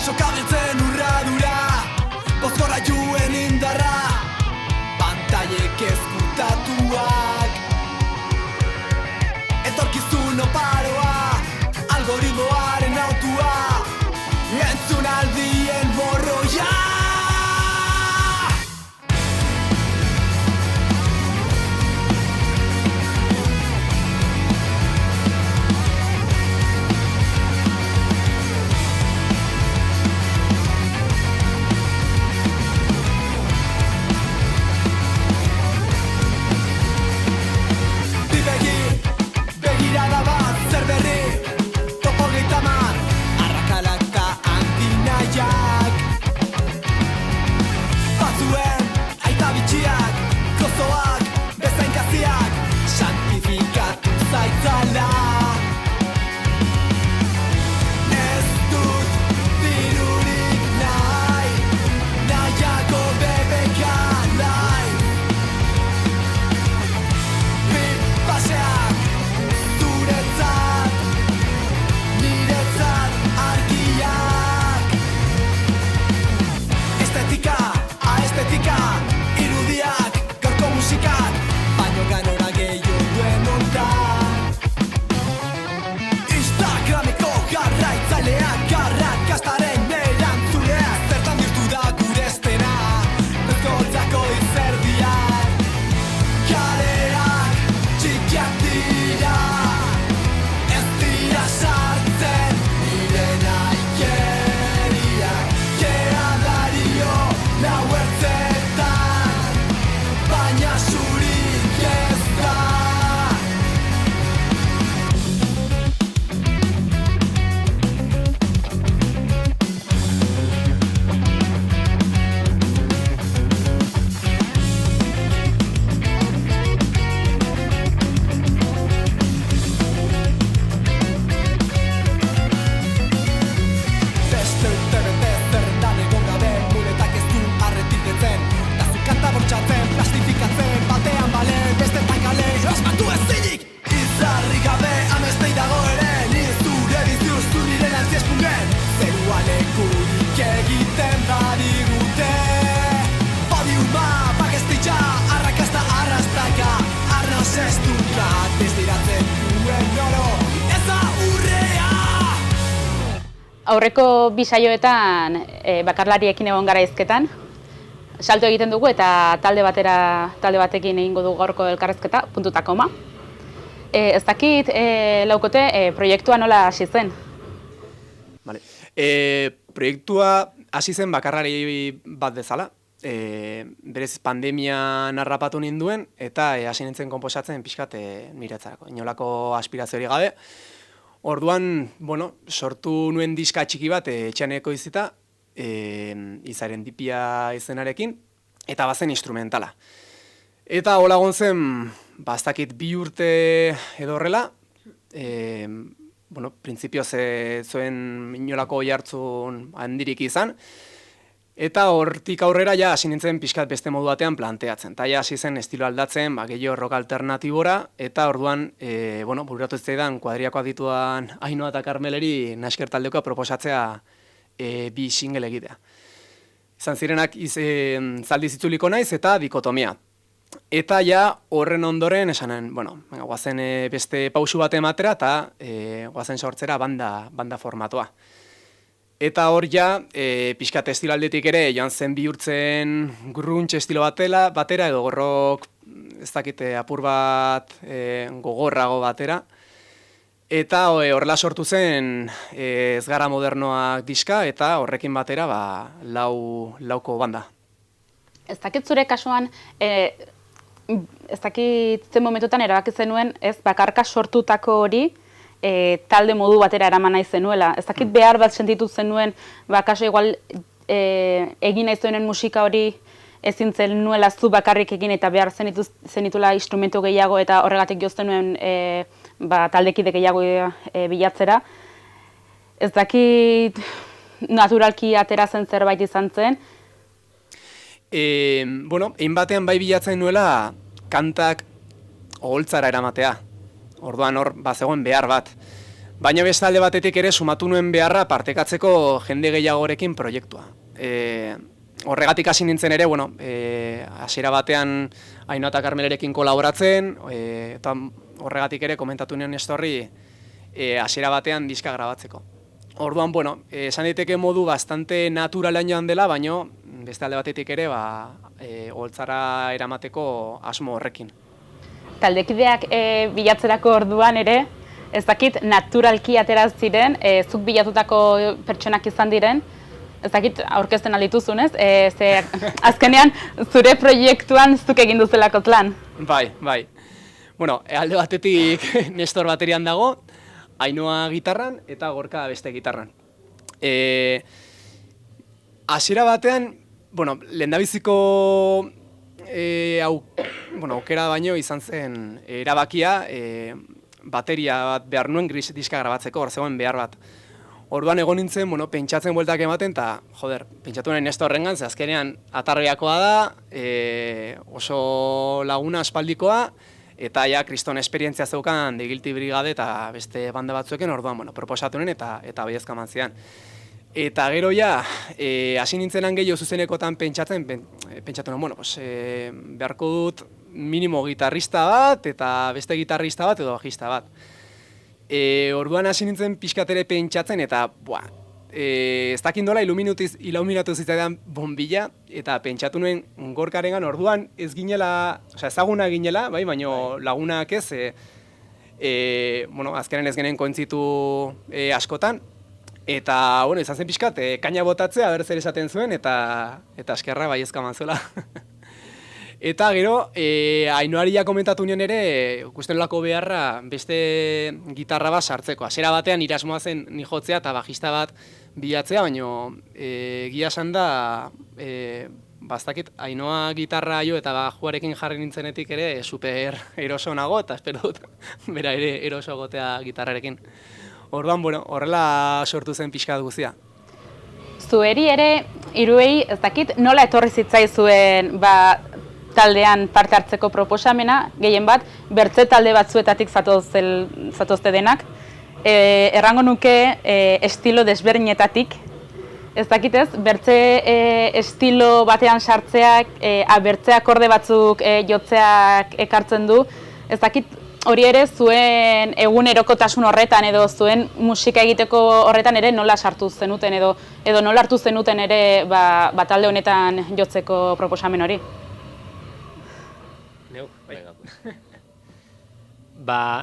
sokabiltzen urradura, bozgorrailuen indarra, pantailek ezkutatuak. Etorkizun oparoa, algoritmoaren autua, entzunaldien morroia. Begirada bat, zer berri, topo gaitamar, arrakalaka antinahiak. Batzuen, aita bitxiak, gozoak, bezainkaziak, santifikatu zaitzala. Ez dut dirurik nahi, nahiako bebeka nahi. Bi paseak, niretzat argiak. Estetika, estetika, irudiak, gaurko musikak, baino ganora gehiago duen ondan. Instagrameko jarraitzaileak, garrakastaren erantzuleak, zertan dirtu da gure estena, bezkotzako izerdiak. Kaleak txikiak dira, sartzen nire naikeriak, kea dario lau ertzetan, baina zurik ez da. Plastifikatzen batean bale, bestetan kale, asmatu ezinik. Izarri gabe amestei dago ere, nire zure bizuztu nire antziespungen. Zerua lekurik egiten badigute. Podiuma, bakestitxa, arrakasta arrastaka, arroz estunka, desdiratzen duen oro, ez da urrea. Aurreko bi saioetan bakarlariekin egon gara hizketan. Salto egiten dugu eta talde batekin egingo dugu gaurko elkarrezketa, puntu eta koma. Ez dakit, laukote, proiektua nola hasi zen? Vale. Proiektua hasi zen bakarlari bat bezala. Berez pandemian harrapatu ninduen eta hasi nintzen konposatzen pixkat niretzarako. Inolako aspiraziorik gabe. Orduan, sortu nuen diska txiki bat etxeaneko izita, izaren dipia izenarekin, eta bazen instrumentala. Eta hola gontzen, bastakit 2 urte edo horrela, printzipioz zuen inolako jartzun handirik izan, eta hortik aurrera ja hasi nintzen pixkat beste modu batean planteatzen. Eta ja hasi zen estilo aldatzen, gehiago rock alternatibora, eta orduan, bururatu ez zaidan kuadriakoa dituan Ainoa eta Karmeleri nasker taldekoa proposatzea 2 single egitea. Izan zirenak zaldiz itzuliko naiz eta dikotomia. Eta ja horren ondoren esanen, guazen beste pausu bat ematera eta guazen sortzera banda formatoa. Eta hor ja, pixkat estilo aldetik ere, joan zen bihurtzen grunge estilo batera edo gorrok, ez dakite apur bat gogorrago batera. Eta horrela sortu zen Ez gara modernoak diska eta horrekin batera lauko banda. Ez dakit zure kasuan, ez dakit zen momentutan erabaki zenuen ez bakarka sortutako hori talde modu batera eraman nahi zenuela. Ez dakit behar bat sentitu zenuen, kaso igual egin nahi zuenen musika hori ezin zenuela zu bakarrik egin eta behar zenitula instrumentu gehiago eta horregatik jozten nuen taldekide gehiago bilatzera. Ez dakit naturalki atera zen zerbait izan zen. Egin batean bai bilatzen nuela kantak oholtzara eramatea. Orduan hor bazegoen behar bat. Baina beste alde batetik ere sumatu nuen beharra partekatzeko jende gehiagorekin proiektua. Horregatik hasi nintzen ere, hasiera batean Ainhoa eta Karmelerekin kolaboratzen, eta horregatik ere komentatu nuen estorri hasiera batean diska grabatzeko. Orduan, esan daiteke modu bastante naturalean joan dela, baina beste alde batetik ere holtzara eramateko asmo horrekin. Taldekideak bilatzerako orduan ere, ez dakit naturalki atera ziren, zuk bilatutako pertsonak izan diren, ez dakit aurkezten aldituzunez, ze azkenean zure proiektuan zuk egin duzelako lan. Bai. Alde batetik Nestor baterian dago, Ainhoa gitarran eta Gorka beste gitarran. Hasiera batean, lehendabiziko aukera baino izan zen erabakia, bateria bat behar nuen diska grabatzeko, hor zegoen behar bat. Orduan egon nintzen, pentsatzen bueltak ematen, eta, pentsatu nahi Nestorrengan, ze azkenean atarriakoa da, oso laguna aspaldikoa, eta ja kriston esperientzia zeukan The Guilty Brigade eta beste banda batzuekin, orduan, proposatu nuen eta baiezka eman zidan. Eta gero ja, hasi nintzenan gehiago zuzenekotan pentsatu nuen, beharko dut minimo gitarrista bat, eta beste gitarrista bat edo bajista bat. Orduan hasi nintzen pixkat ere pentsatzen, eta ez dakindola iluminatu zitzaidan bombilla, eta pentsatu nuen Gorkarengan orduan ez ginela, ezaguna ginela, baina lagunak ez, azkenen ez genen kointzitu askotan, eta izan zen pixkat, kaina botatzea, ber zer esaten zuen, eta eskerra baiezka manzuela. Eta gero, Ainhoari ja komentatu nion ere, ikusten lako beharra beste gitarra bat sartzeko. Hasiera batean irasmoa zen ni jotzea eta bajista bat bilatzea, baina egia esan da, bastakit Ainhoa gitarra jo eta bajuarekin jarri nintzenetik ere super eroso nago, eta espero dut bera ere eroso gotea gitarrarekin. Orduan, horrela sortu zen pixka guztia. Zueri ere, hiruei ez dakit nola etorri zitzaizuen taldean parte hartzeko proposamena, gehien bat, bertze talde batzuetatik zatozte denak. Errango nuke estilo desberdinetatik. Ez dakitez, bertze estilo batean sartzeak, bertze akorde batzuk jotzeak ekartzen du. Ez dakit, hori ere zuen egunerokotasun horretan edo zuen musika egiteko horretan ere nola sartu zenuten edo nola hartu zenuten ere talde honetan jotzeko proposamen hori.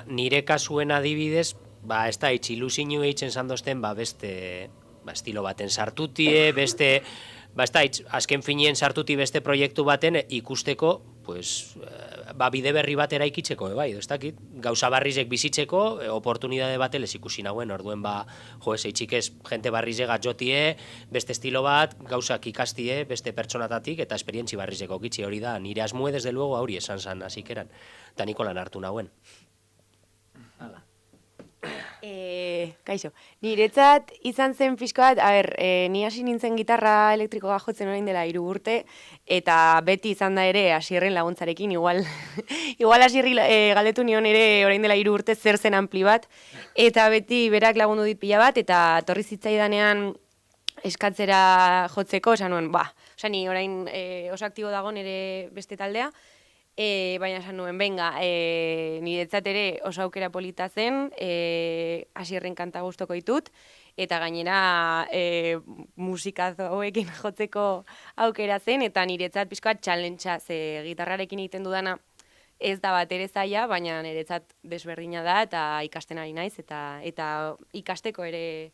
Nire kasuen adibidez, ez da ilusinu eitzen zandozten beste estilo baten sartutie, beste, azken finien sartuti beste proiektu baten ikusteko, bide berri bat eraikitzeko, ez dakit, gauza barrizek bizitzeko, oportunidade batelez ikusi nagoen, orduen eitxik ez, jente barrizek atjotie, beste estilo bat, gauzak ikastie, beste pertsonatatik, eta esperientzi barrizek okitzi hori da, nire asmue desde luego hori esan hasikeran, eta Nikolan hartu nagoen. Kaixo, niretzat izan zen pixka bat, ni hasi nintzen gitarra elektrikoa jotzen orain dela 3 urte, eta beti izan da ere Asierren laguntzarekin, igual Asierri galdetu nion ere orain dela 3 urte zer zen ampli bat, eta beti berak lagundu dit pila bat, eta torri zitzaidanean eskatzera jotzeko, esan nuen, ni orain oso aktibo dago nire beste taldea, baina esan nuen, niretzat ere oso aukera polita zen, Asierren kanta gustoko ditut, eta gainera musikaz hoekin jotzeko aukera zen, eta niretzat pixkoat challenge-a, ze gitarrarekin egiten dudana ez da bat ere zaila, baina niretzat desberdina da, eta ikasten ari naiz, eta ikasteko ere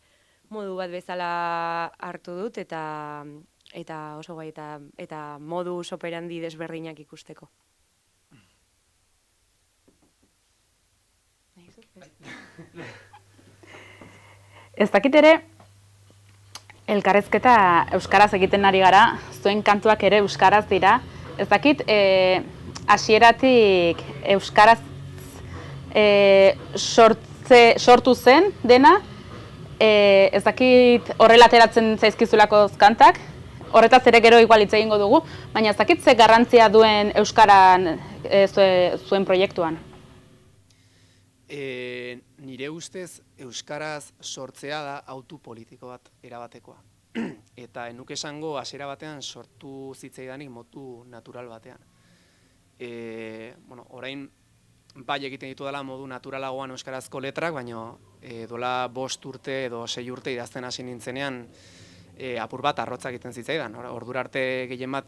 modu bat bezala hartu dut, eta oso gai, eta modu operandi desberdinak ikusteko. Ez dakit ere, elkarrezketa euskaraz egiten ari gara, zuen kantuak ere euskaraz dira. Ez dakit, hasieratik euskaraz sortu zen dena, ez dakit horrela ateratzen zaizkizulako kantak, horretaz ere gero igual hitz egingo dugu, baina ez dakit ze garrantzia duen euskaran zuen proiektuan. nire ustez euskaraz sortzea da autu politiko bat erabatekoa. Eta enuke esango hasiera batean sortu zitzaidanik motu natural batean. Orain bai egiten ditu dela modu naturalagoan euskarazko letrak, baina dola 5 urte edo 6 urte idazten hasi nintzenean apur bat arrotza egiten zitzaidan. Ordura arte gehien bat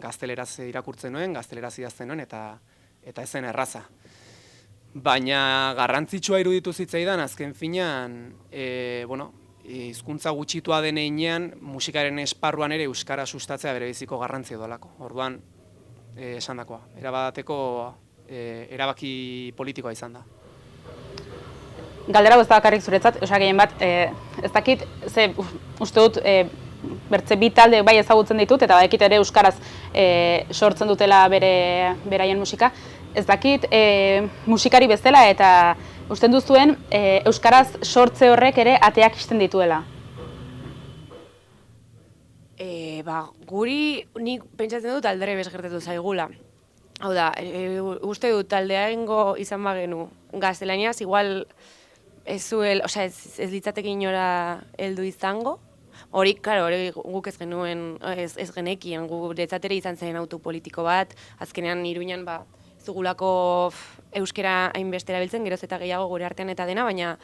gazteleraz irakurtzen nuen, gazteleraz idazten nuen, eta ez zen erraza. Baina garrantzitsua iruditu zitzaidan, azken finean, hizkuntza gutxitua den heinean, musikaren esparruan ere euskara sustatzea berebiziko garrantzia dolako. Orduan, esandakoa, erabateko erabaki politikoa izan da. Galdera ez da bakarrik zuretzat, gehien bat, ez dakit, uste dut, bertze bi talde bai ezagutzen ditut, eta badakit ere euskaraz sortzen dutela beraien musika. Ez dakit, musikari bezala eta usten duzuen euskaraz sortze horrek ere ateak ixten dituela. Guri nik pentsatzen dut aldere bezgertatu zaigula. Hau da, uste dut taldearengo izan bagenu gaztelaniaz, igual ez litzateke inora heldu izango. Hori guk ez genuen, ez genekien, guretzat ere izan zen autopolitiko bat, azkenean Iruñan zugulako euskera hainbeste erabiltzen, geroz eta gehiago gure artean eta dena, baina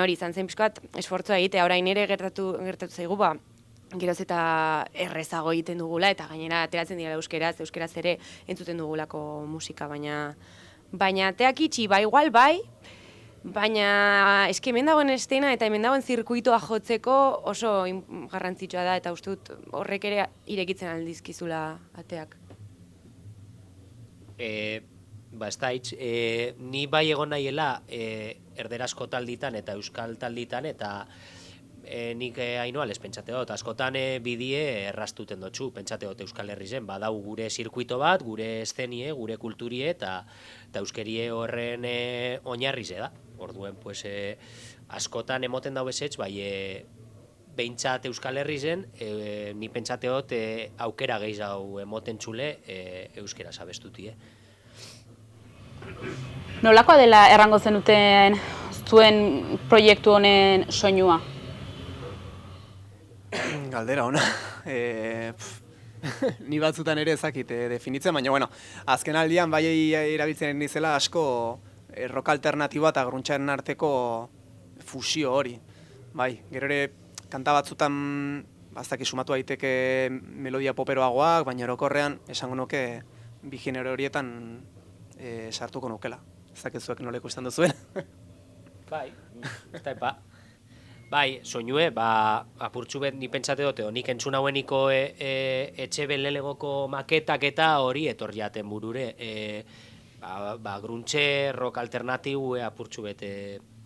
hori izan zen pixkat esfortzua egitea, orain ere gertatu zaigu, geroz eta errezago egiten dugula, eta gainera ateratzen dira euskeraz ere entzuten dugulako musika, baina ateak itxi, igual bai, baina eski hemen dagoen estena eta hemen dagoen zirkuitoa jotzeko oso garrantzitsua da, eta uste dut horrek ere irekitzen aldizkizula ateak. Ez da hitz, ni bai egon nahiela erderazko talditan eta euskal talditan, eta nik hainoa les pentsate dut, askotan bidie errastuten dutxu, pentsate dut Euskal Herri zen, badau gure zirkuito bat, gure eszenie, gure kulturie eta euskerie horren oinarri ze da. Orduen, askotan emoten dau bezetz, bai behintzat Euskal Herri zen, ni pentsate dut aukera gehiago emoten txule euskera sabestutie. Nolakoa dela errango zenuten zuen proiektu honen soinua? Galdera ona. Ni batzutan ere ezakit definitzen, baina azken aldian bai erabiltzen nizela asko rock alternatiboa eta gruntxaren arteko fusio hori. Bai, gero ere kanta batzutan baztaki sumatu daiteke melodia poperoagoak, baina orokorrean esango nuke bi genero horietan sartuko nukela. Ez dakizuek nola ikusten duzuen. Bai, ez da epa. Bai, soinue, apurtxu bet ni pentsate dute, nik entzun haueniko etxe belelegoko maketak eta hori etor jaten burure. Gruntxe, rock alternatibu apurtxu bet,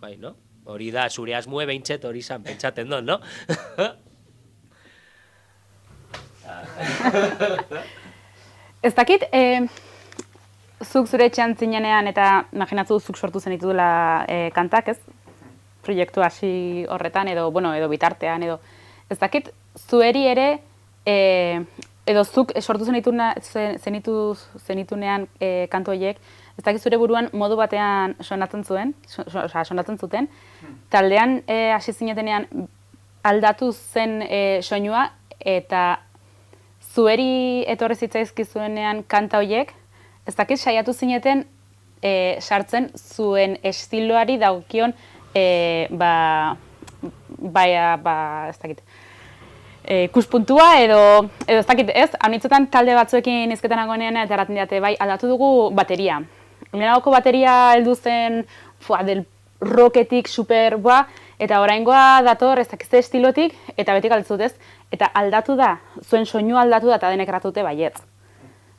bai, no? Hori da, zure asmue behintzet hori izan pentsaten dut, no? Ez dakit, zuk zure etxean zinenean eta imaginatzu zuk sortu zen ditudela kantak, ez? Proiektu hasi horretan edo bitartean edo ez dakit zueri ere edo zuk sortu zenitunean kantu horiek ez dakit zure buruan modu batean sonatzen zuten taldean hasi zinetenean aldatu zen soinua eta zueri etorri zitzaizkizuenean kanta horiek ez dakit saiatu zineten sartzen zuen estiloari dagokion ez dakit, ikuspuntua edo ez dakit ez, anitzetan talde batzuekin izketan nagoenean eta erraten diate, bai, aldatu dugu bateria. Lehenagoko bateria heldu zen del rocketik super, eta oraingoa dator ez dakit estilotik eta betik altzut ez, eta aldatu da, zuen soinua aldatu da eta denek erratute baietz.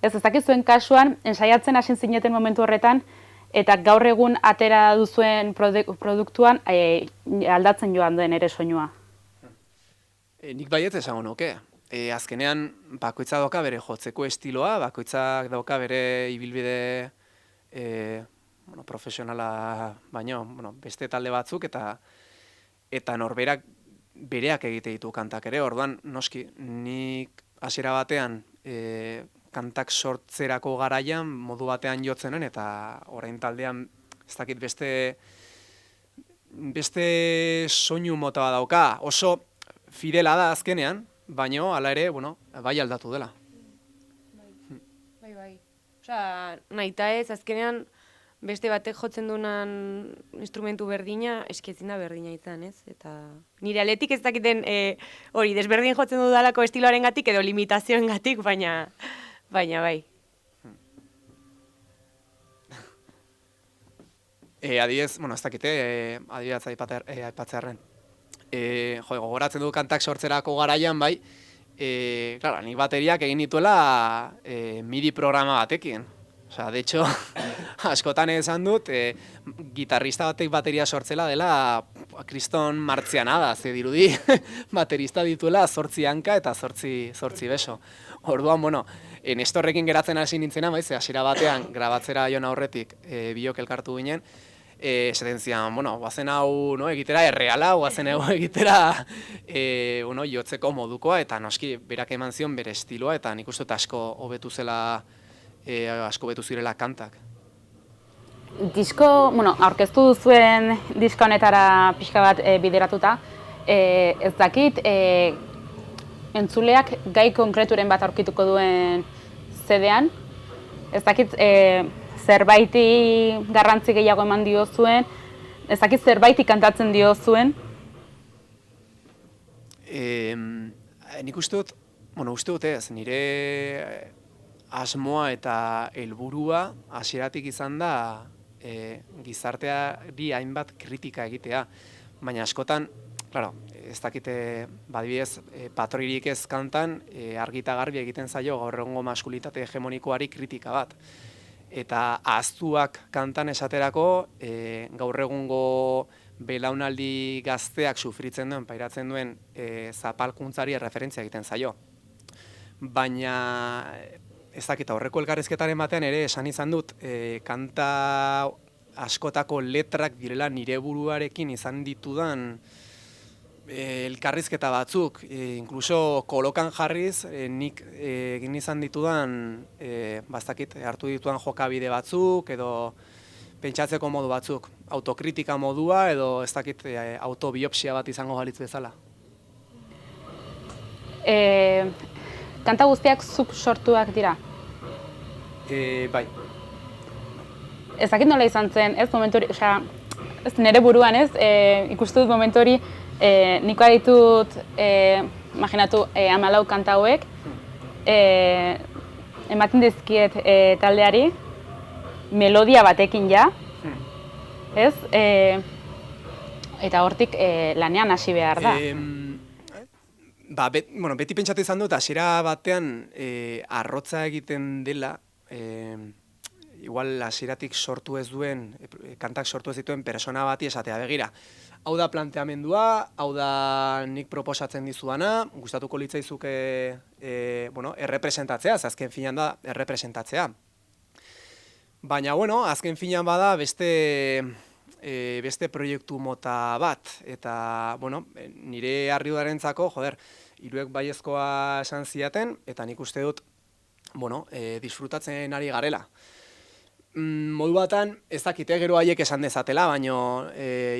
Ez dakit zuen kasuan, ensaiatzen hasi zineten momentu horretan, eta gaur egun atera duzuen produktuan aldatzen joan duen ere soinua. Nik baietz esango nuke. Azkenean bakoitza dauka bere jotzeko estiloa, bakoitzak dauka bere ibilbide profesionala baino, beste talde batzuk eta norberak bereak egite ditu kantak ere. Orduan, noski, nik hasiera batean kantak sortzerako garaian modu batean jotzenen eta orain taldean ez dakit beste soinu mota bat dauka, oso fidela da azkenean, baino hala ere, bueno, bai aldatu dela. Bai. Osea, nahita ez, azkenean beste batek jotzen duenan instrumentu berdina, ezin da berdina izan, ez? Eta nire aletik ez dakiten hori, desberdin jotzen dudalako estiloaren gatik edo limitazioen gatik, baina bai. Adibidez, bueno, ez dakite, adibidez aipatzearren. Gogoratzen du kantak sortzerako garaian, bai, claro, nik bateriak egin dituela MIDI programa batekin. Osea, de hecho, askotan esan dut, gitarrista batek bateria sortzela dela kriston martzianada, ze dirudi baterista dituela 8 hanka eta 8 beso. Orduan, bueno, Nestorrekin geratzen hasi nintzena, baiz, hasiera batean grabatzera joan aurretik biok elkartu ginen, esaten zian, bueno, guazen hau egitera erreala, guazen hau egitera jotzeko modukoa, eta noski berak eman zion bere estiloa, eta nik uste dut asko hobetu zirela kantak. Aurkeztu duzuen diska honetara pixka bat bideratuta, ez dakit, entzuleak gai konkreturen bat aurkituko duen zedean, ez dakit zerbaiti garrantzi gehiago eman diozuen, ez dakit zerbaiti kantatzen diozuen. Nik uste dut ez, nire asmoa eta helburua hasieratik izan da gizarteari hainbat kritika egitea, baina askotan, claro, ez dakite, badibidez, patroirik ez kantan, argi eta garbi egiten zaio gaur egungo maskulitate hegemonikoari kritika bat. Eta ahaztuak kantan esaterako, gaur egungo belaunaldi gazteak sufritzen duen, pairatzen duen zapalkuntzari referentzia egiten zaio. Baina, ez dakit, aurreko elkarrizketaren batean ere esan izan dut, kanta askotako letrak direla nire buruarekin izan ditudan elkarrizketa batzuk, inkluso kolokan jarriz, nik egin izan ditudan, bastakit, hartu ditudan jokabide batzuk, edo pentsatzeko modu batzuk, autokritika modua, edo ez dakit, autobiopsia bat izango balitz bezala. Kanta guztiak zuk sortuak dira? Bai. Ez dakit nola izan zen, ez momentu hori, ez nire buruan ez, ikustu dut momentu hori, niko ditut, imaginatu, 14 kanta hauek, ematen dizkiet taldeari, melodia batekin ja, ez? Eta hortik lanean hasi behar da. Beti pentsatu izan dut, hasiera batean arrotza egiten dela, igual hasieratik sortu ez duen, kantak sortu ez dituen persona bati esatea begira. Hau da planteamendua, hau da nik proposatzen dizudana, gustatuko litzaizuke errepresentatzea, azken finean da errepresentatzea. Baina, azken finean bada beste proiektu mota bat, eta, nire Harriudarentzako, hiruek baiezkoa esan ziaten, eta nik uste dut, disfrutatzen ari garela. Modu batan, ez dakite gero haiek esan dezatela, baina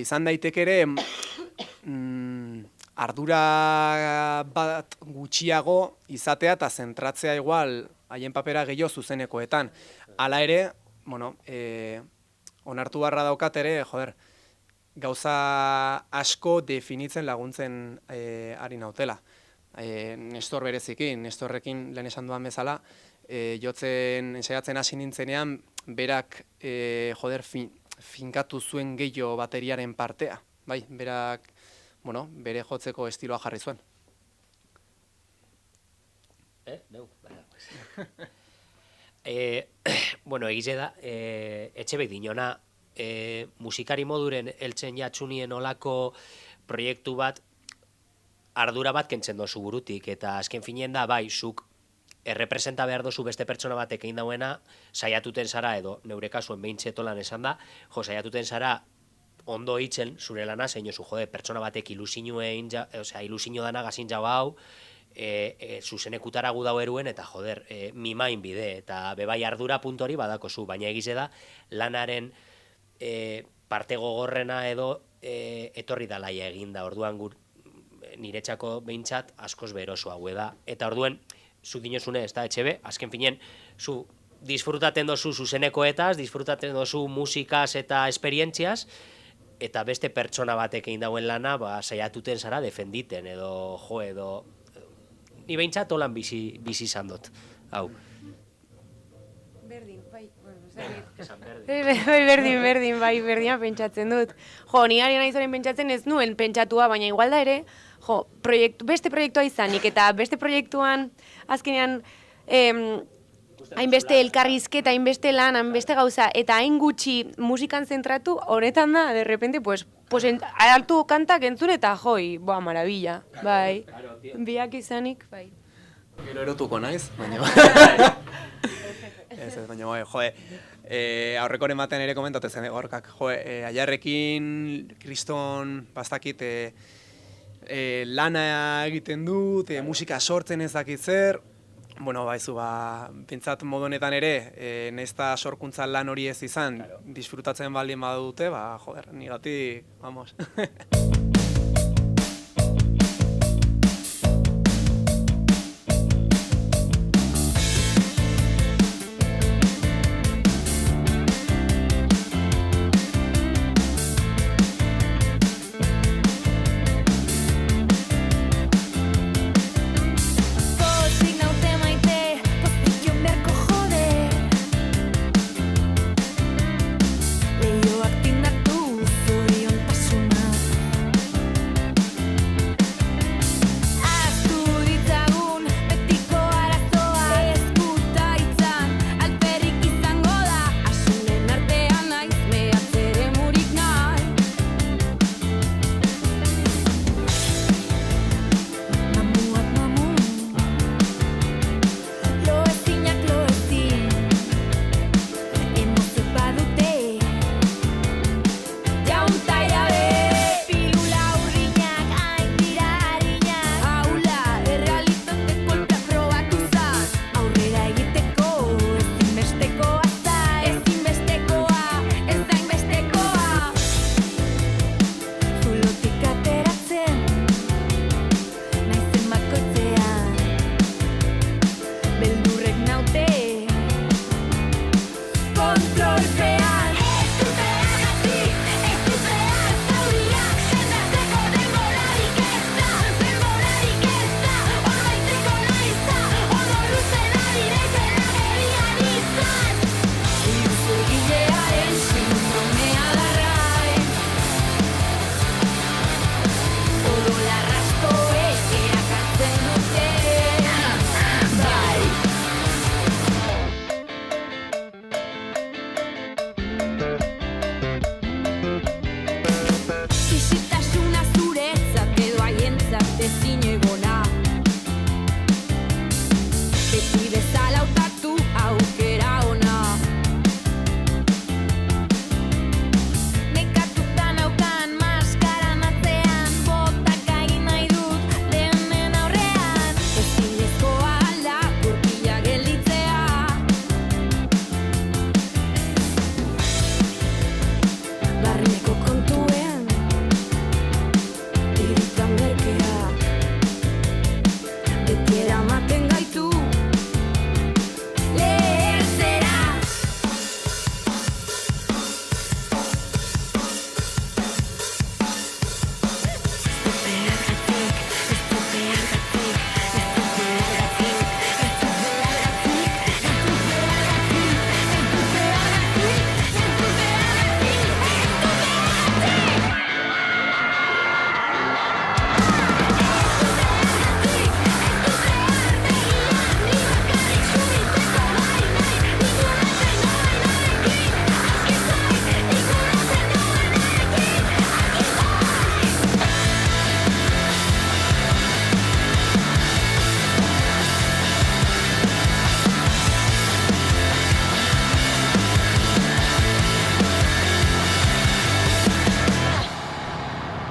izan daiteke ere ardura bat gutxiago izatea eta zentratzea igual haien papera gehiago zuzenekoetan. Hala ere, onartu barra daukat ere, gauza asko definitzen laguntzen ari nautela. Nestor berezikin, Nestorrekin lehen esan duan bezala, jotzen, ensaiatzen hasi nintzenean, berak finkatu zuen gehiago bateriaren partea. Bai, berak, bere jotzeko estiloa jarri zuen. Egize da, Etxebek dinona, musikari moduren heltzen jatsunien olako proiektu bat, ardura bat kentzen dozu burutik, eta azken finien da, bai, zuk errepresenta behar dozu beste pertsona batek egin dauena, saiatuten zara, edo neure kasuen behintzetolan esan da, saiatuten zara ondo hitzen zure lana, zein oso, pertsona batek ilusino dana gazin jau hau, zuzenekutara gu dau eruen, eta mimain bide, eta bebai ardura puntu hori badako zu, baina egize da, lanaren parte gogorrena edo etorri dalaia eginda, orduan niretzako behintzat askoz beroso hau da. Eta orduan, zu dinozune, ez da, etxebe, azken finen, zu disfrutaten dozu zuzenekoetaz, disfrutaten dozu musikaz eta esperientziaz, eta beste pertsona batek egin dauen lana, saiatuten zara defenditen, edo, ni behintzat holan bizi izan dut, hau. Berdin, bai, berdina pentsatzen dut. Jo, ni ari naiz orain pentsatzen ez nuen pentsatua, baina igual da ere, jo, beste proiektua izanik, eta beste proiektuan, azkenean, hainbeste elkarrizketa, hainbeste lan, hainbeste gauza, eta hain gutxi musikan zentratu, honetan da, de repente, pues hartu kantak entzun eta joi, boa, maravilla, bai, biak izanik, bai. Gero erotuko naiz, baina... Ez, baina, aurrekoren baten ere komentate zen, gorkak, Aiarrekin, kriston, bastakit, lana egiten dut, musika sortzen ez dakit zer, bueno, baizu, pintzat modu honetan ere, nesta sorkuntza lan hori ez izan, disfrutatzen baldin badute, nigatik, vamos.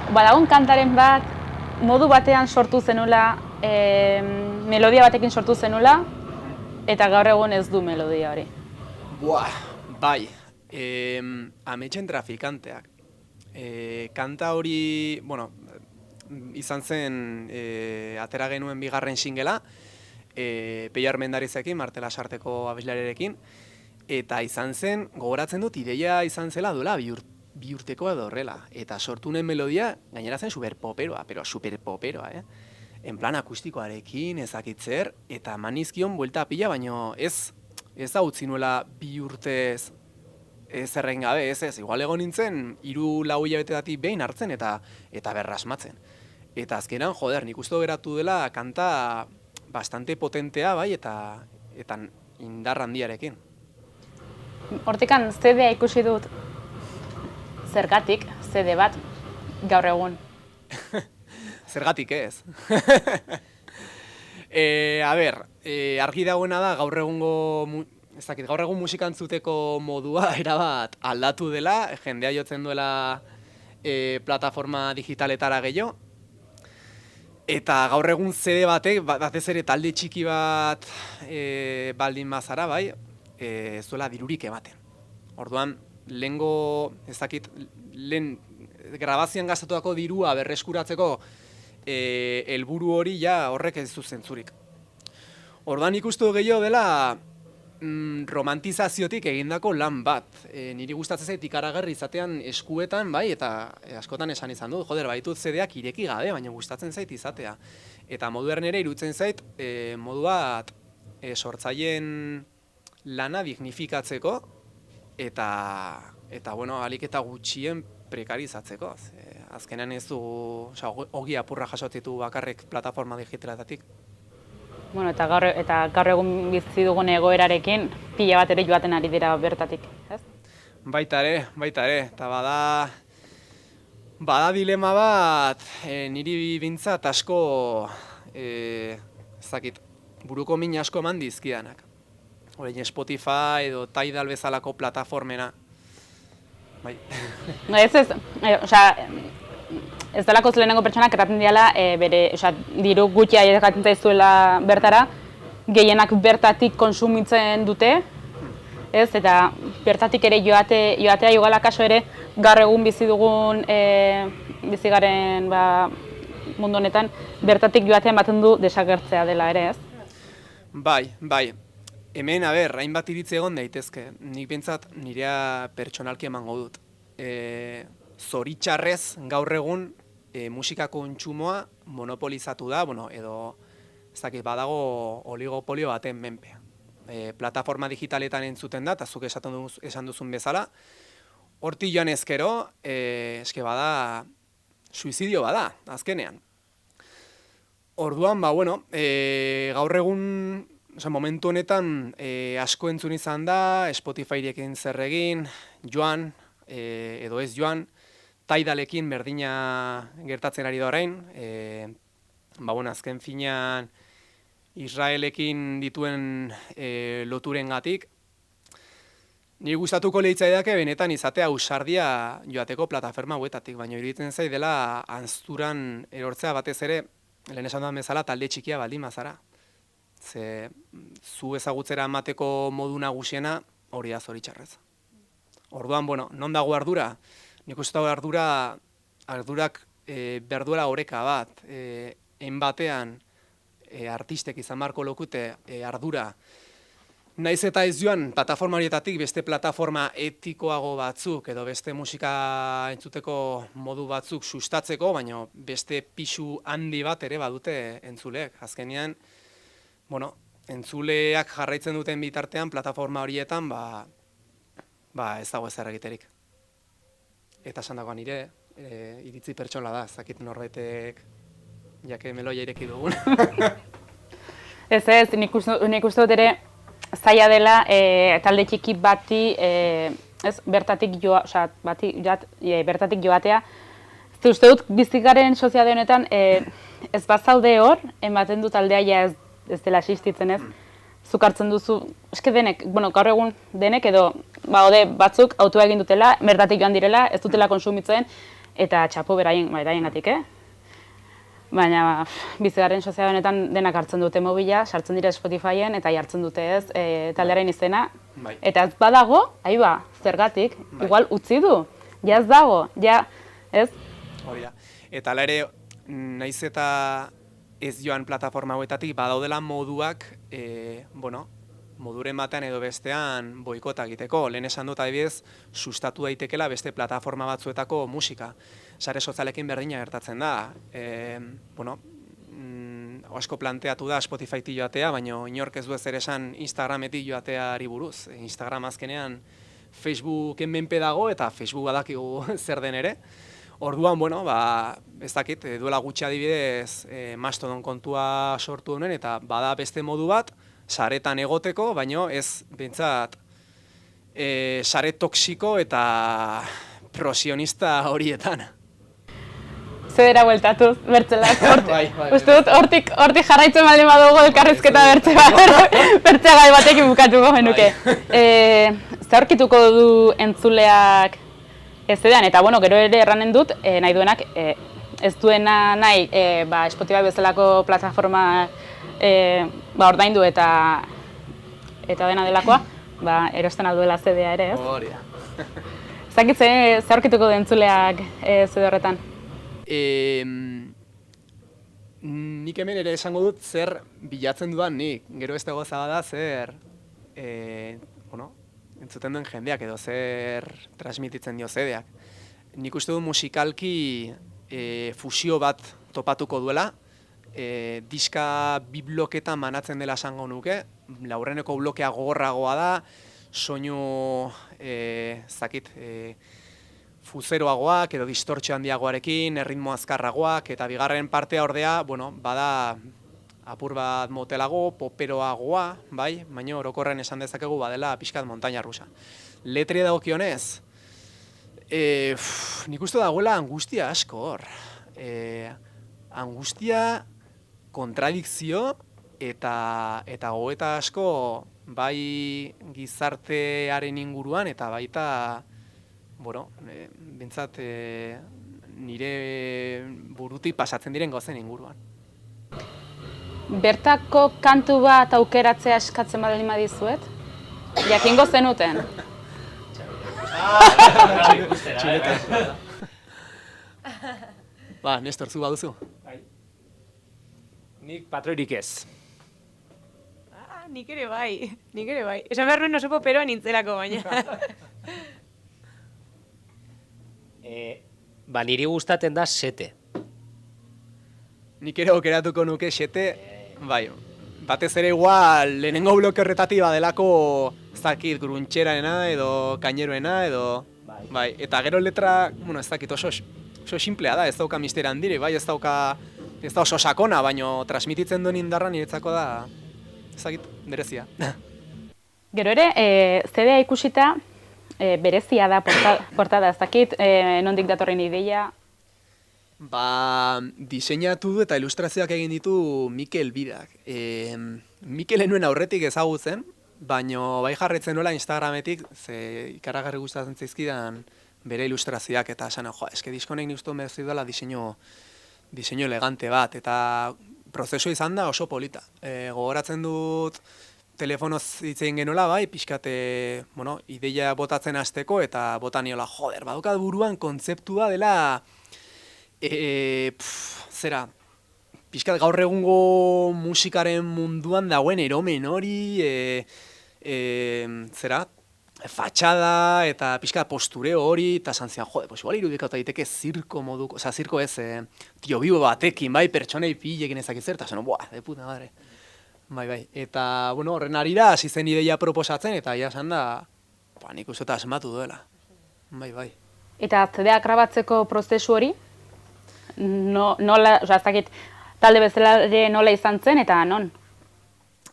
Badagon kantaren bat, modu batean sortu zenula, melodia batekin sortu zenula, eta gaur egun ez du melodia hori. Buah, bai, ametsen trafikanteak. Kanta hori, bueno, izan zen atera genuen bigarren singela, Peio Armendarizekin, Martela Sarteko abeslarerekin, eta izan zen, gogoratzen dut, ideia izan zela duela bi urteko edo horrela. Eta sortu nuen melodia, gainera zen superpoperoa, pero superpoperoa, En plan akustikoarekin, ezakitzer, eta manizkion buelta pila, baino ez da utzi nuela bi urtez zerren gabe, ez. Igual egon nintzen, 3-4 hilabetetatik behin hartzen eta berrasmatzen. Eta azkenan, joder, nik uste geratu dela kanta bastante potentea, bai, eta indar handiarekin. Hortikan, CD-a ikusi dut, zergatik, CD bat, gaur egun. Zergatik ez. Argi dagoena da gaur egun musika entzuteko modua erabat aldatu dela, jendea jotzen duela plataforma digitaletara gehiago. Eta gaur egun CD batek, batez ere talde txiki bat baldin bazara, bai, zuela dirurik ematen. Orduan, lehen grabazioan gastatutako dirua berreskuratzeko helburu hori ja horrek ez du zentzurik. Orduan ikustu gehiago dela romantizaziotik egindako lan bat. Niri gustatzen zait ikaragarri izatean eskuetan, bai, eta askotan esan izan dut, joder, baitut CD-ak ireki gabe, baina gustatzen zait izatea. Eta modu ere iruditzen zait, modu bat sortzaileen lana dignifikatzeko, eta bueno, ahalik eta gutxien prekarizatzeko. Azkenean ez du, ogi apurra jasotzitu bakarrik plataforma digitaletatik. Bueno, eta gaur egun bizi dugun egoerarekin pila bat ere joaten ari dira bertatik, ez? Baita ere, eta bada dilema bat, niri bintzat asko, buruko min asko eman dizkidanak. Horrein Spotify edo Tidal bezalako plataformena. Bai. Ez dalako lehenengo pertsonak erraten diala, diru gutxi aiekatzen zaizuela bertara, gehienak bertatik konsumitzen dute, ez? Eta bertatik ere joatea jogala kaso ere, gaur egun bizi dugun, bizi garen mundu honetan, bertatik joatea ematen du desagertzea dela ere, ez? Bai. Hemen, hainbat iritzi egon daitezke. Nik bintzat nirea pertsonalki emango dut. Zoritxarrez gaur egun musika kontsumoa monopolizatu da, edo badago oligopolio baten menpe. Plataforma digitaletan entzuten da, eta zuk esan duzun bezala, horti joan ezkero, bada, suizidio bada, azkenean. Orduan, gaur egun, momentu honetan asko entzun izan da, Spotify-ekin zer egin, joan, edo ez joan, Tidalekin berdina gertatzen ari da orain, azken finean Israelekin dituen loturengatik. Niri gustatuko lehitzaideake benetan izatea ausardia joateko plataforma hauetatik, baina iruditzen zait dela anzturan erortzea batez ere, lehen esan dudan bezala talde txikia baldin bazara. Ze zu ezagutzera emateko modu nagusiena hori da zoritxarrez. Orduan, non dago ardura? Nik uste dago ardurak behar duela oreka bat. Batean artistek izan marko lokute ardura. Naiz eta ez joan plataforma horietatik beste plataforma etikoago batzuk edo beste musika entzuteko modu batzuk sustatzeko, baina beste pisu handi bat ere badute entzuleek. Azkenean, entzuleak jarraitzen duten bitartean plataforma horietan, ez dago ezer egiterik. Eta esan dagoan nire, iritzi pertsola da, zakit norbaitek jake meloia ireki dugun. Ez, nik uste dut ere zaila dela talde txiki bati bertatik joatea. Uste dut bizikaren soziade honetan ez bazaude hor, ematen du taldea ja ez dela existitzen ez. Zuk hartzen duzu, eske denek, gaur egun denek edo batzuk autua egin dutela, bertatik joan direla, ez dutela konsumitzen, eta txapo beraiengatik, Baina bizigaren sozial honetan denak hartzen dute mobila, sartzen dira Spotifyen eta jartzen dute ez taldearen izena. Eta ez badago, zergatik, igual utzi du, ja ez dago, ja ez? Hori da. Eta hala ere, naiz eta ez joan plataforma hauetatik, badaudela moduak, moduren batean edo bestean boikota egiteko. Lehen esan dut adibidez, sustatu daitekela beste plataforma batzuetako musika. Sare sozialekin berdina gertatzen da. Asko planteatu da Spotify-tik joatea, baina inork ez du ezer esan Instagrametik joateari buruz. Instagram azkenean Facebooken menpe dago eta Facebook badakigu zer den ere. Orduan, ez dakit, duela gutxi adibidez Mastodon kontua sortu honen eta bada beste modu bat, saretan egoteko, baino ez bintzat sare toksiko eta prosionista horietan. Zedera bueltatuz, bertzelak. Uste dut, hortik jarraitzen baldin badugu elkarrizketa bertzea gai batekin bukatuko genuke. Zer aurkituko du entzuleak ez edan, eta gero ere erranen dut, nahi duenak, ez duena nahi Spotify bezalako plataforma ordaindu eta dena delakoa, erosten alduela CD-a ere, ez? Hori da. Zakit zer aurkituko du entzuleak CD horretan? Nik hemen ere esango dut zer bilatzen dudan nik. Gero beste goza bada zer entzuten duen jendeak edo zer transmititzen dio zedeak. Nik uste du musikalki fusio bat topatuko duela, diska bi bloketan manatzen dela esango nuke, laurreneko blokea gogorragoa da, soinu fuzeroagoak edo distortzio handiagoarekin, erritmo azkarragoak, eta bigarren partea ordea, bada apur bat motelago, poperoagoa, bai, baina orokorren esan dezakegu badela pixkat montaña rusa. Letria dagokionez, nik uste dagoela angustia asko hor. Angustia, kontradikzio eta gogoeta asko bai gizartearen inguruan eta baita bintzat nire burutik pasatzen diren gauzen inguruan. Bertako kantu bat aukeratzea eskatzen baldin badizuet? Jakingo zenuten? Nestor, zu baduzu? Nik patroirik ez. Nik ere bai. Esan behar nuen oso poperoa nintzelako baina. Niri gustatzen da sete. Nik ere aukeratuko nuke sete, batez ere igual lehenengo bloke horretatik badelako ez dakit gruntxerarena edo kaineroena edo eta gero letra, ez dakit oso simplea da, ez dauka mistera handire, ez da oso sakona, baino transmititzen duen indarra niretzako da, ez dakit, berezia. Gero ere, CD-a ikusita berezia da portada, ez dakit, nondik datorren ideia? Diseinatu du eta ilustrazioak egin ditu Mikel Bidak. Mikel enuen aurretik ezagutzen, baino bai jarretzen nola Instagrametik, ze ikaragarri gustatzen zaizkidan bere ilustrazioak eta esan, eske diskonek nik uste merezi duela diseinu elegante bat, eta prozesu izan da oso polita. Gogoratzen dut telefonoz hitz egin genuela, pixkate, ideia botatzen hasteko eta bota niola, badukat buruan kontzeptua dela, pixkat gaur egungo musikaren munduan dagoen eromen hori, fatxada eta pixkat postureo hori, eta zantzian, igual irudikatu daiteke zirko moduko, zirko ez, tio bibo batekin, pertsonei pilekin ezakizer, eta zen, de puta madre. Eta, horren arira, hasi zen ideia proposatzen, eta ia esan da, nik uste eta asmatu duela. Eta CD-ak grabatzeko prozesu hori? Nola, ez dakit, talde bezala nola izan zen eta non?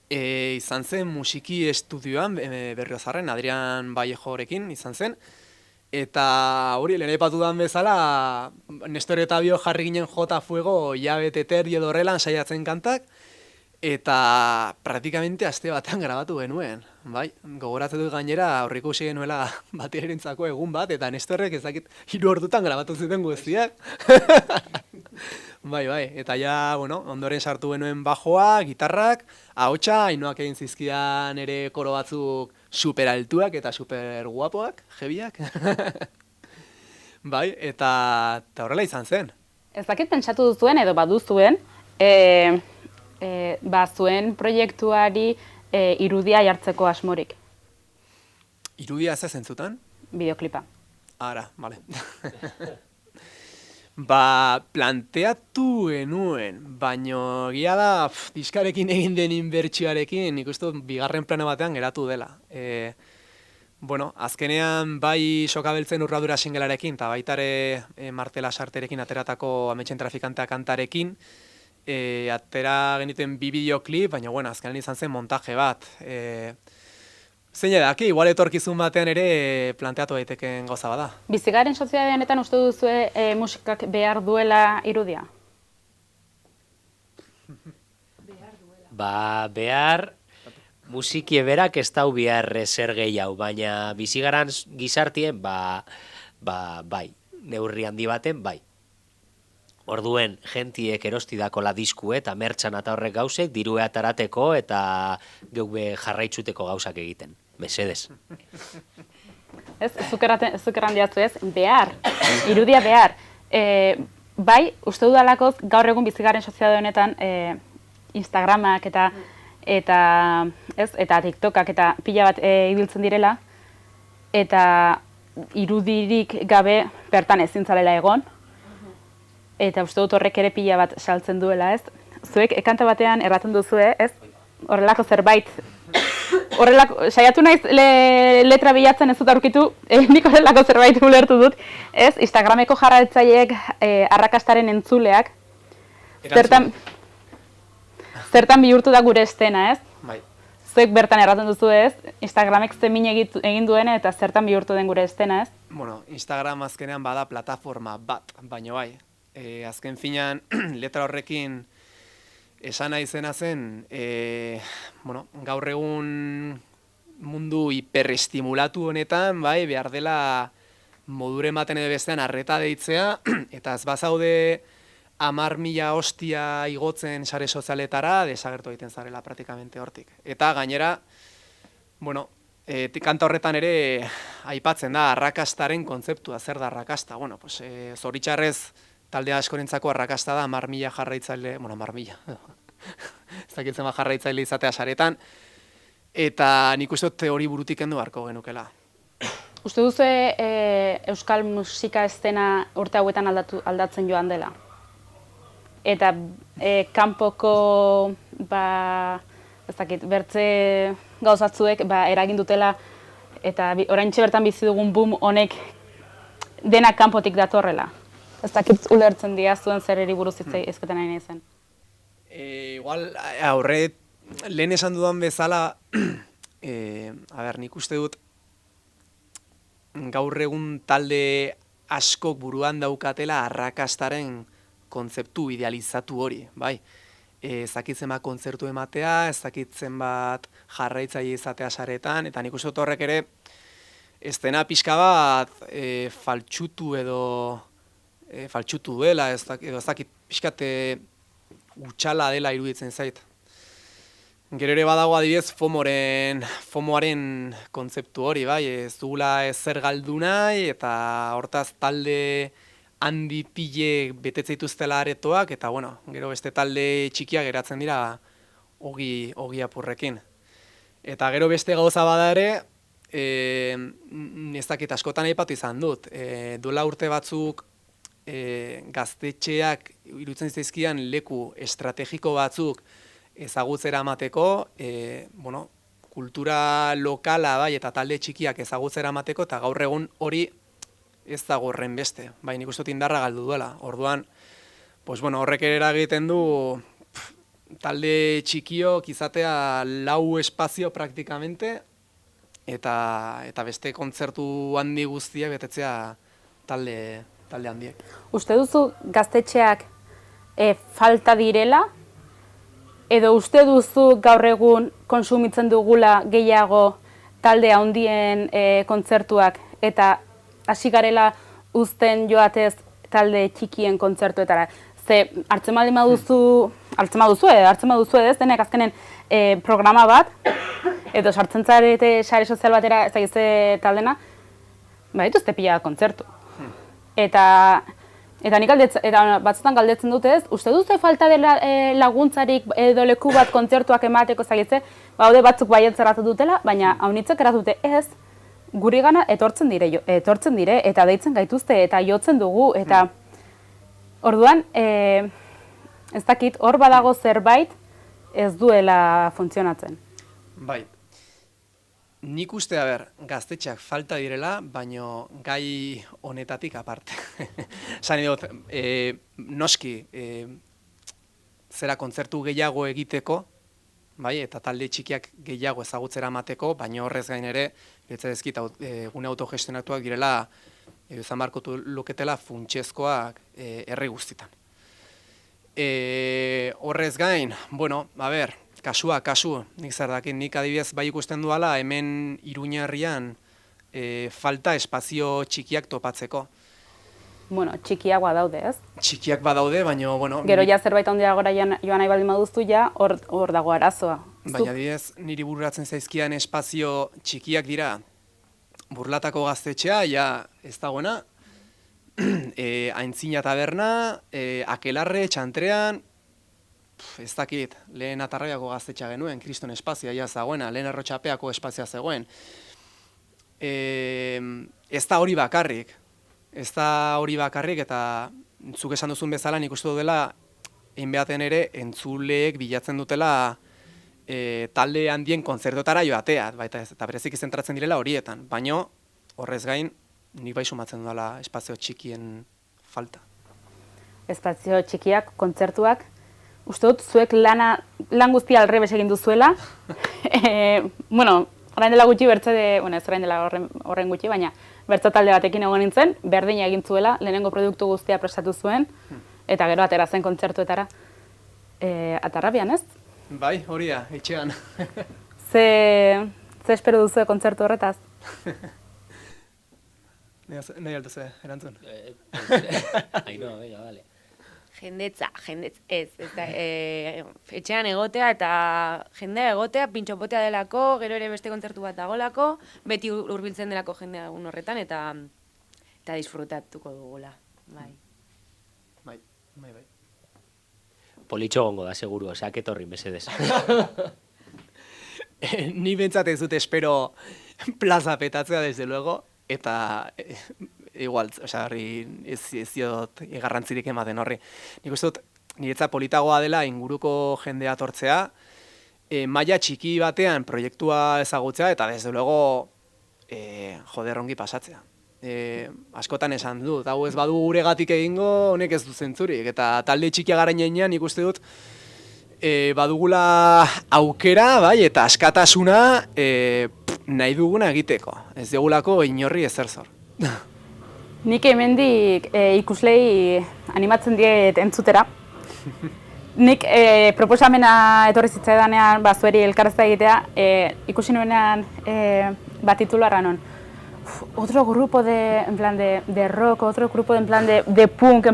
Izan zen musiki estudioan Berriozarren, Adrian Vallejorekin izan zen. Eta hori, lehen aipatu dan bezala, Nestor eta Bio jarri ginen Jota Fuego, Jabet Eterri edo horrelan saiatzen kantak. Eta praktikamente aste batean grabatu genuen. Gogoratzen dut gainera aurrikusi genuela bateriarentzako egun bat, eta Nestorrek ezakit 3 ordutan grabatu zuten guztiak. Eta ja, ondoren sartu genuen bajoa, gitarrak, ahotsa, Ainoak egin zizkidan ere koro batzuk super altuak eta super guapoak, jebiak. bai, eta horrela izan zen. Ez dakit pentsatu duzuen edo baduzuen, zuen proiektuari irudia jartzeko asmorik. Irudia ez zentzutan? Bideoklipa. Ara, bale. Planteatu genuen, baino egia da diskarekin egin den inbertsioarekin nik uste dut bigarren plano batean geratu dela. Azkenean bai Sokabeltzen urradura singelarekin eta baitare Martela Sarterekin ateratako Ametsen Trafikantea kantarekin atera genituen bi bideoklip, baina azkenean izan zen montaje bat. Zein edaki, igual etorkizun batean ere planteatu daitekeen gauza bada. Bizigaren soziedade honetan uste duzue musikak behar duela irudia? Behar musikie berak ez dau behar zer gehiago, baina bizigaran gizartien, bai, neurri handi baten, bai. Orduen, gentiek erostidako la disku eta mertxan eta horrek gauzek, dirue atarateko eta geube jarraitzuteko gauzak egiten. Mesedez. Ez, zukeran diatzu ez, behar, irudia behar. Bai, uste dudalakoz, gaur egun bizigaren soziedade honetan Instagramak eta TikTokak eta pila bat ibiltzen direla, eta irudirik gabe bertan ezin zarela egon, eta uste dut horrek ere pila bat saltzen duela, ez? Zuek ekanta batean erraten duzue, ez? Horrelako zerbait, saiatu naiz letra bilatzen ez dut aurkitu, nik horrelako zerbait ulertu dut, ez? Instagrameko jarraitzaileek arrakastaren entzuleak, zertan bihurtu da gure estena, ez? Bai. Zuek bertan erraten duzu ez, Instagramek zemin egin duena eta zertan bihurtu den gure estena, ez? Instagram azkenean bada plataforma bat, baina bai. Azken finean, letra horrekin esan nahi zena zen, gaur egun mundu hiperestimulatu honetan, bai, behar dela modure ematen edo bestean arreta deitzea, eta ez bazaude 10.000 hostia igotzen sare sozialetara, desagertu egiten zarela praktikamente hortik. Eta gainera, kanta horretan ere aipatzen da arrakastaren kontzeptua, zer da arrakasta. Zoritxarrez talde askorentzako arrakasta da 10.000 jarraitzaile, 10.000, ez dakitzen jarraitzaile izatea saretan, eta nik uste dut hori burutik kendu beharko genukela. Uste duzu euskal musika estena urte hauetan aldatzen joan dela? Eta kanpoko bertze gauzatzuek eragin dutela eta oraintxe bertan bizi dugun boom honek denak kanpotik datorrela. Ez dakit ulertzen diazuen zer eri buruz izketen nahi zen. Igual, lehen esan dudan bezala, nik uste dut gaur egun talde askok buruan daukatela arrakastaren kontzeptu idealizatu hori, bai. Ezakitzen bat kontzertu ematea, ezakitzen bat jarraitzaile izatea saretan, eta nik uste dut horrek ere estena pixka bat faltsutu duela, ezakit pixkat utxala dela iruditzen zait. Gero ere badago adibidez FOMOaren kontzeptu hori, bai, ez dugula ezer galdu nahi, eta hortaz talde handi pile betetzen dituztela aretoak, eta gero beste talde txikiak geratzen dira ogi apurrekin. Eta gero beste gauza bada ere, ez dakit askotan aipatu izan dut, duela urte batzuk gaztetxeak iruditzen zaizkian leku estrategiko batzuk ezagutzera emateko, kultura lokala bai eta talde txikiak ezagutzera emateko, eta gaur egun hori ez dago horren beste, bai nik uste dut indarra galdu duela. Orduan, horrek ere eragiten du talde txikiok izatea 4 espazio praktikamente, eta beste kontzertu handi guztiak betetzea talde handiek. Uste duzu gaztetxeak falta direla? Edo uste duzu gaur egun konsumitzen dugula gehiago talde handien kontzertuak eta hasi garela uzten joatez talde txikien kontzertuetara? Ze hartzen baduzu ez, denek azkenen programa bat, edo sartzen zarete sare sozial batera ez dakize taldena, dituzte pila kontzertu. eta nik eta batzutan galdetzen dute ez, uste duzu falta dela laguntzarik edo leku bat kontzertuak emateko zagitze, baude batzuk baiet zerratu dutela, baina haunitzek eratute ez, guri gana etortzen dire, eta deitzen gaituzte, eta jotzen dugu, eta orduan, ez dakit, hor badago zerbait ez duela funtzionatzen. Bai. Nik uste, gaztetxeak falta direla, baino gai honetatik aparte. Zan dut, noski, zera kontzertu gehiago egiteko, bai, eta talde txikiak gehiago ezagutzera emateko, baina horrez gain ere, betzadezkit, gune autogestionatuak direla, izan barkotu luketela funtsezkoak herri guztitan. Horrez gain, bueno, kasu, nik zer dakit, nik adibidez bai ikusten duala, hemen Iruña herrian falta espazio txikiak topatzeko. Bueno, txikiak badaude, ez? Txikiak badaude, baina, bueno... Gero ja zerbait handiagora joan nahi baldin baduztu, ja hor dago arazoa. Baina adibidez, niri bururatzen zaizkian espazio txikiak dira, Burlatako gaztetxea, ja ez dagoena, Aintzina taberna, Akelarre, Txantrean, ez dakit, lehen Atarraiako gaztetxea genuen, Kriston espazioa ja zagoena, lehen Errotxapeako espazioa zegoen. Ez da hori bakarrik, eta zuk esan duzun bezala nik uste dela, egin behaten ere, entzuleek bilatzen dutela talde handien kontzertotara joatea, eta berezik zentratzen direla horietan, baina horrez gain, nik bai sumatzen dudala espazio txikien falta. Espazio txikiak, kontzertuak, uste dut zuek lan guztia alrebes egin duzuela. Bueno, orain dela gutxi ez orain dela horren gutxi, baina bertso talde batekin egon nintzen, berdin egin zuela, lehenengo produktu guztia prestatu zuen, eta gero atera zen kontzertuetara. Atarrabian, ez? Bai, hori da, etxean. Ze espero duzu kontzertu horretaz? Nahi altuze, erantzun. Ainhoa, venga, vale. Jendetza, ez da, etxean egotea eta jendea egotea, pintxopotea delako, gero ere beste kontzertu bat dagolako, beti hurbiltzen delako jendea egun horretan eta disfrutatuko dugula, bai. Bai. Politxo gongo da, seguru, oseak etorrin bezedez. Ni bentsat ez dut espero plaza petatzea, desde luego, eta igual, ez diot garrantzirik ematen horri. Nik uste dut, niretza politagoa dela inguruko jendea tortzea, maila txiki batean proiektua ezagutzea, eta desde luego, ongi pasatzea. Askotan esan dut, hau ez badu guregatik egingo, honek ez du zentzurik, eta talde txikia garen jainean nik uste dut, badugula aukera, bai, eta askatasuna nahi duguna egiteko. Ez dugulako inorri ezer zor. Nik hemendik ikuslei animatzen diet entzutera. Nik proposamena etorri zitzaidanean zueri elkarrezta egitea, ikusi nuenean titularra non. Otro grupo de rock, otro grupo de punk,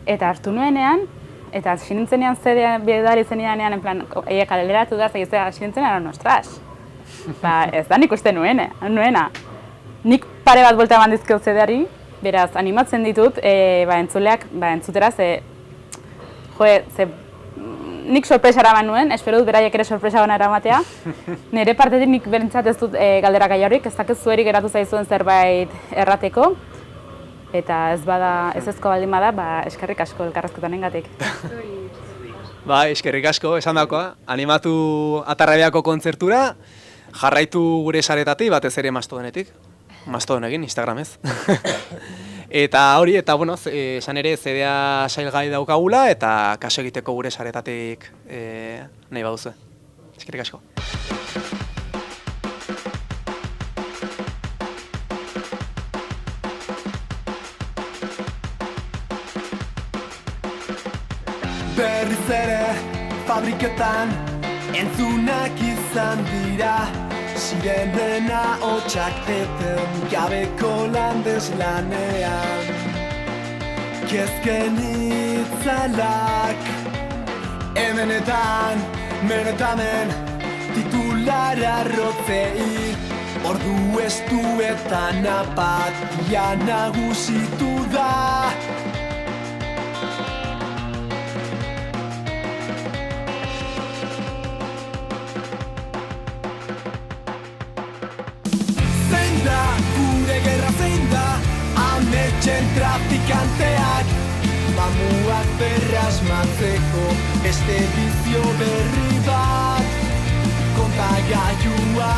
Eta hartu nuenean, eta sinintzenean zedean bidari zenidanean, eiek aleratu da, sinintzenean, ostras. Ez da nik uste nuena. Nik pare bat buelta eman dizkio zedeari, beraz, animatzen ditut, entzuleak, entzutera, nik sorpresa eraman nuen, espero dut beraiek ere sorpresa bana eramatea. Nire partetik nik berentzat ez dut galdera gaiarik, ez dakit zueri geratu zaizuen zerbait errateko. Eta ez ezko baldin bada, eskerrik asko elkarrezketan engatik. Eskerrik asko, esan dakoa, animatu Atarrabiako kontzertura, jarraitu gure saretatik, batez ere Mastodonetik. Mastodonekin, Instagramez. Eta hori, esan ere zedea sailgai daukagula, eta kaso egiteko gure saretatik nahi baduzu. Eskerrik asko. Berriz ere fabriketan entzunak izan dira, sirena hotxak eten gabeko landeslanean. Kezken itzalak hemenetan, menetamen titulara rotzei, Ordu estuetan apatia nagusitu da. Zein da gure gerra, zein da ametxen trafikanteak, mamuak berrasmatzeko beste bizio berri bat. Kontagailua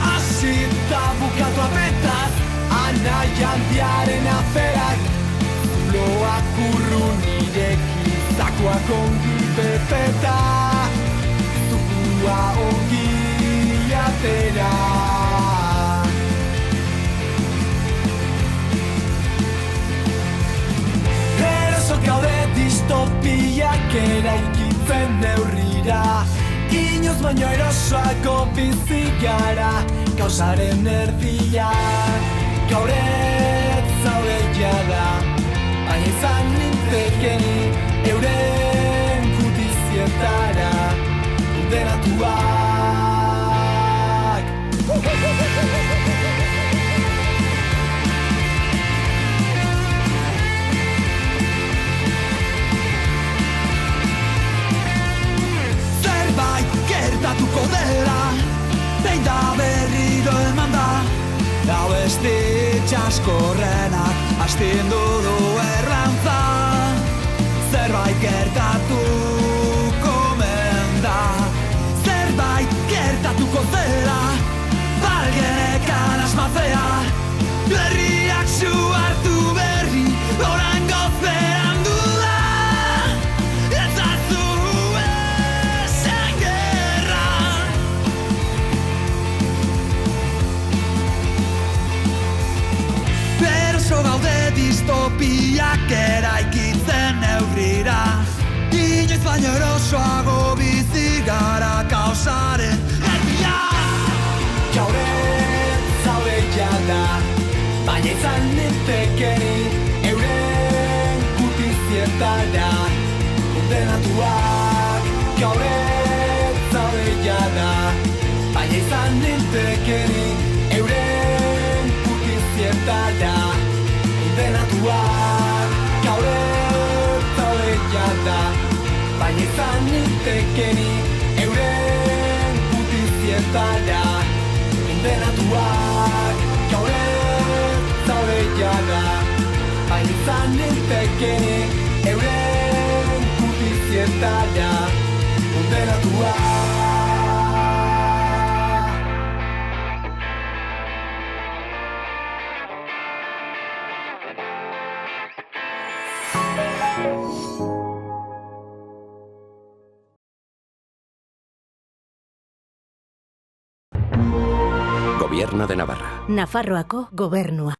hasita bukatu apetaz, anai handiaren aferak, zuloak urrun ireki, zakuak ongi beteta, zukua ongi atera. Eroso gaude distopiak eraikitzen neurrira, inoz baino erosoako bizi gara, gauzaren erdia. Gaur ez zaude jada, baina izan nintekeni euren judizietara kondenatuak. Zerbait gertatuko dela, behin da berriro eman da, hau ez ditxaskorrenak astindu du errantza. Zerbait gertatuko omen da, zerbait gertatuko dela, balgenekan asmatzea, berriak zu hartu berri, orango zerandu da, ez hartu esan gerra. Eroso gaude distopiak eraikitzen neurrira, inoiz baino erosoago bizi gara kaosaren erdia. Gaur ez zaude jada, baina izan nintekeni euren judizietara kondenatuak. Gaur ez zaude jada, baina izan nintekeni euren judizietara kondenatuak. Gaur ez zaude jada, baina izan nintekeni euren judizietara kondenatuak. Gaur ez zaude jada, baina izan nintekeni euren judizietara kondenatuak. Gobierno de Navarra. Nafarroako gobernua.